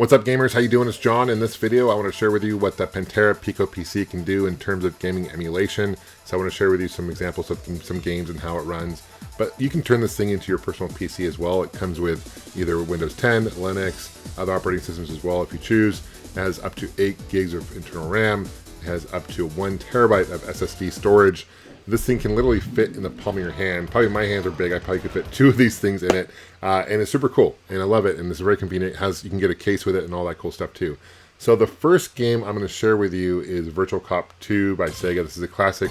What's up, gamers? How you doing? It's John. In this video, I want to share with you what the Pantera PicoPC can do in terms of gaming emulation. So I want to share with you some examples of some games and how it runs. But you can turn this thing into your personal PC as well. It comes with either Windows 10, Linux, other operating systems as well if you choose. It has up to 8 gigs of internal RAM. It has up to 1 terabyte of SSD storage. This thing can literally fit in the palm of your hand. Probably my hands are big. I probably could fit 2 of these things in it. And it's super cool. And I love it. And it's very convenient. You can get a case with it and all that cool stuff too. So the first game I'm going to share with you is Virtual Cop 2 by Sega. This is a classic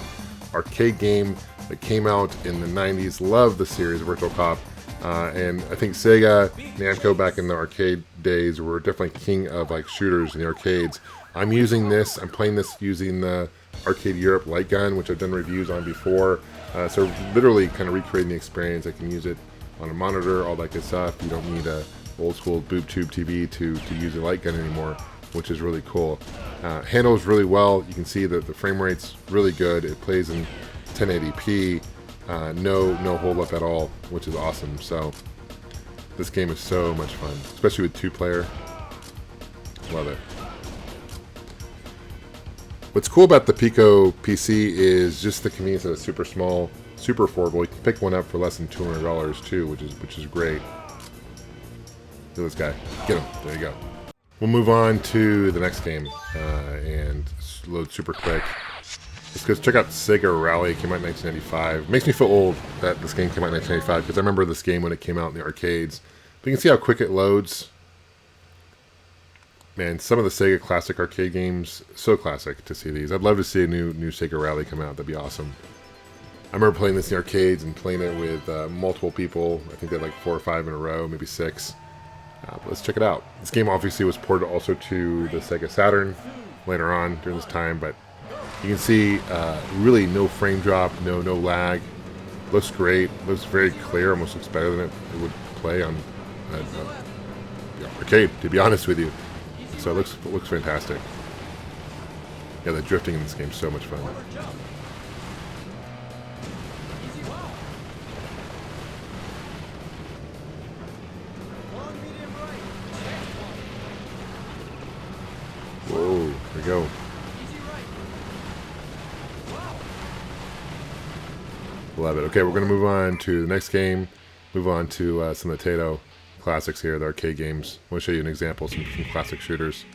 arcade game that came out in the 90s. Love the series Virtual Cop. And I think Sega, Namco back in the arcade days were definitely king of like shooters in the arcades. I'm playing this using the Arcade Europe light gun, which I've done reviews on before. So literally kind of recreating the experience. I can use it on a monitor, all that good stuff. You don't need a old school boob tube TV to use a light gun anymore, which is really cool. Handles really well. You can see that the frame rate's really good. It plays in 1080p. No hold up at all, which is awesome. So this game is so much fun, especially with 2-player. Love it. What's cool about the PicoPC is just the convenience that it's super small, super affordable. You can pick one up for less than $200 too, which is great. Look at this guy. Get him. There you go. We'll move on to the next game and load super quick. Let's go check out Sega Rally. It came out in 1995. It makes me feel old that this game came out in 1995 because I remember this game when it came out in the arcades. But you can see how quick it loads. Man, some of the Sega classic arcade games, so classic to see these. I'd love to see a new Sega Rally come out. That'd be awesome. I remember playing this in the arcades and playing it with multiple people. I think they had like 4 or 5 in a row, maybe 6. Let's check it out. This game obviously was ported also to the Sega Saturn later on during this time, but you can see really no frame drop, no lag. Looks great. Looks very clear. Almost looks better than it would play on arcade, to be honest with you. So it looks fantastic. Yeah, the drifting in this game is so much fun. Whoa, there we go. Love it. Okay, we're going to move on to the next game. Move on to some potato classics here, the arcade games. I want to show you an example of some classic shooters.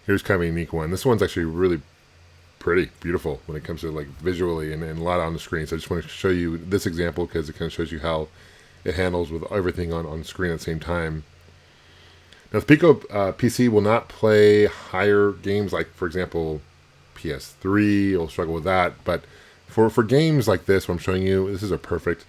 Here's kind of a unique one. This one's actually really pretty, beautiful when it comes to like visually and a lot on the screen. So I just want to show you this example because it kind of shows you how it handles with everything on screen at the same time. Now, the PicoPC will not play higher games like, for example, PS3. It'll struggle with that. But for games like this, what I'm showing you, this is a perfect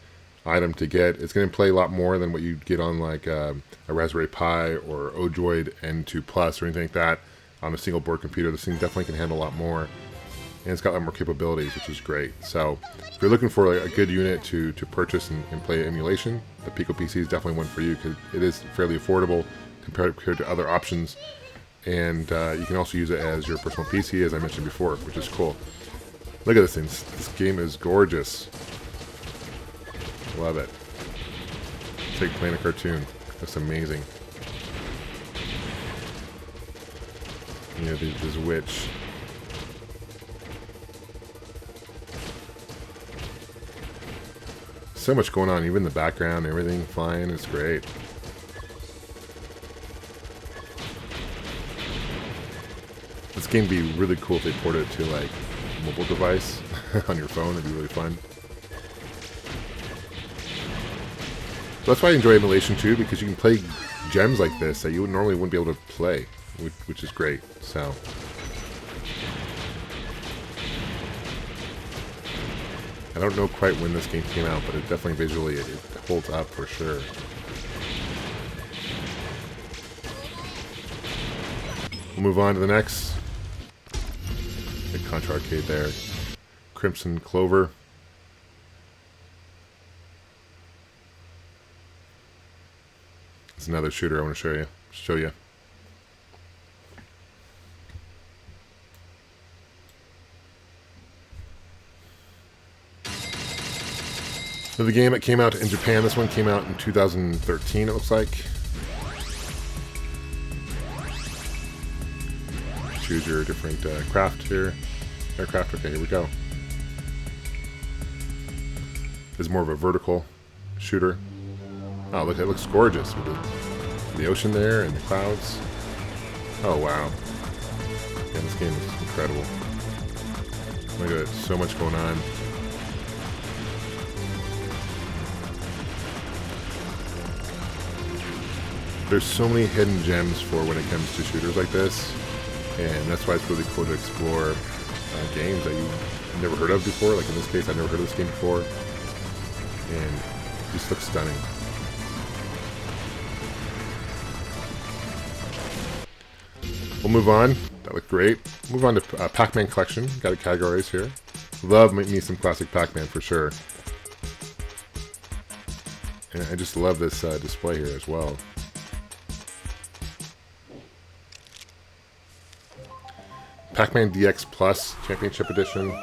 item to get. It's going to play a lot more than what you'd get on like a Raspberry Pi or Odroid N2 Plus or anything like that on a single board computer. This thing definitely can handle a lot more. And it's got a lot more capabilities, which is great. So if you're looking for a good unit to purchase and play emulation, the PicoPC is definitely one for you because it is fairly affordable compared to other options, and you can also use it as your personal PC, as I mentioned before, which is cool. Look at this thing. This game is gorgeous. Love it. It's like playing a cartoon. That's amazing. You know, this witch. So much going on, even the background, everything flying. It's great. This game would be really cool if they ported it to like a mobile device on your phone. It'd be really fun. So that's why I enjoy emulation too, because you can play gems like this that you normally wouldn't be able to play, which is great. So I don't know quite when this game came out, but it definitely visually it holds up for sure. We'll move on to the next. Big Contra arcade there. Crimson Clover. It's another shooter I want to show you. Another game that came out in Japan. This one came out in 2013, it looks like. Choose your different craft here. Aircraft, okay, here we go. This is more of a vertical shooter. Oh, look, it looks gorgeous with the ocean there and the clouds. Oh, wow. Yeah, this game is incredible. Look at it, so much going on. There's so many hidden gems for when it comes to shooters like this, and that's why it's really cool to explore games that you've never heard of before. Like in this case, I've never heard of this game before, and it just looks stunning. We'll move on. That looked great. Move on to Pac-Man Collection. Got it categories here. Love me some classic Pac-Man for sure. And I just love this display here as well. Pac-Man DX Plus Championship Edition. You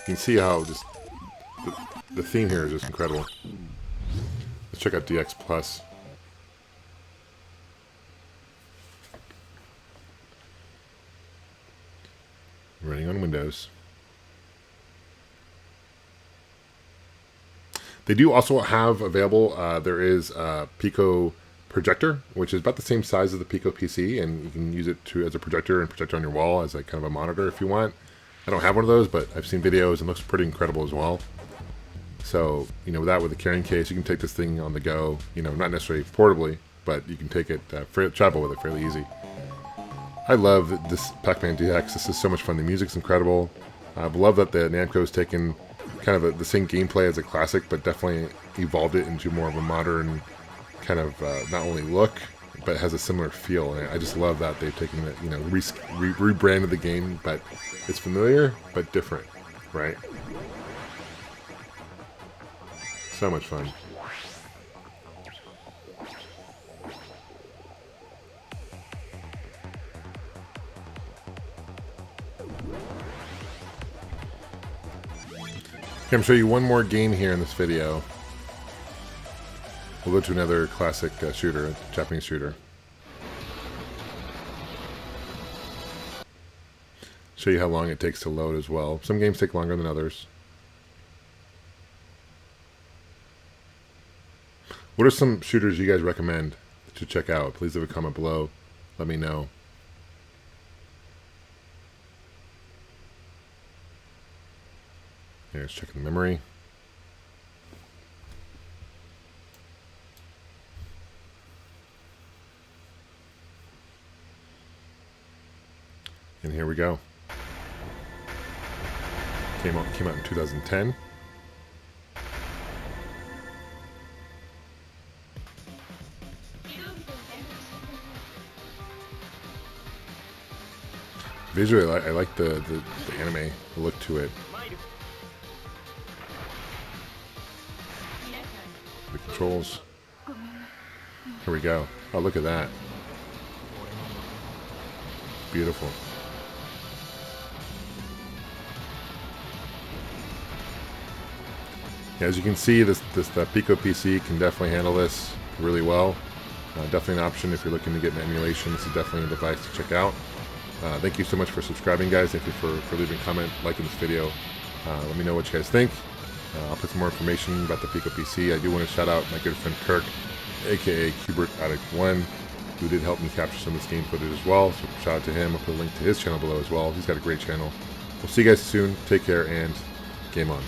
can see how just the theme here is just incredible. Let's check out DX Plus. Running on Windows. They do also have available, there is a Pico projector, which is about the same size as the PicoPC, and you can use it as a projector and project on your wall as like kind of a monitor if you want. I don't have one of those, but I've seen videos and it looks pretty incredible as well. So, you know, with a carrying case, you can take this thing on the go, you know, not necessarily portably, but you can take it, travel with it fairly easy. I love this Pac-Man DX. This is so much fun. The music's incredible. I love that the Namco's taken kind of the same gameplay as a classic, but definitely evolved it into more of a modern kind of not only look, but has a similar feel. And I just love that they've taken it, you know, rebranded the game, but it's familiar but different, right? So much fun. Okay, I'm going to show you one more game here in this video. We'll go to another classic shooter, Japanese shooter. Show you how long it takes to load as well. Some games take longer than others. What are some shooters you guys recommend to check out? Please leave a comment below. Let me know. Here's checking the memory. And here we go. Came out in 2010. Visually, I like the anime, the look to it. The controls. Here we go. Oh, look at that. Beautiful. Yeah, as you can see, the PicoPC can definitely handle this really well. Definitely an option if you're looking to get an emulation. This is definitely a device to check out. Thank you so much for subscribing, guys. Thank you for leaving a comment, liking this video. Let me know what you guys think. I'll put some more information about the PicoPC. I do want to shout out my good friend Kirk, aka Addict1, who did help me capture some of this game footage as well. So shout out to him. I'll put a link to his channel below as well. He's got a great channel. We'll see you guys soon. Take care and game on.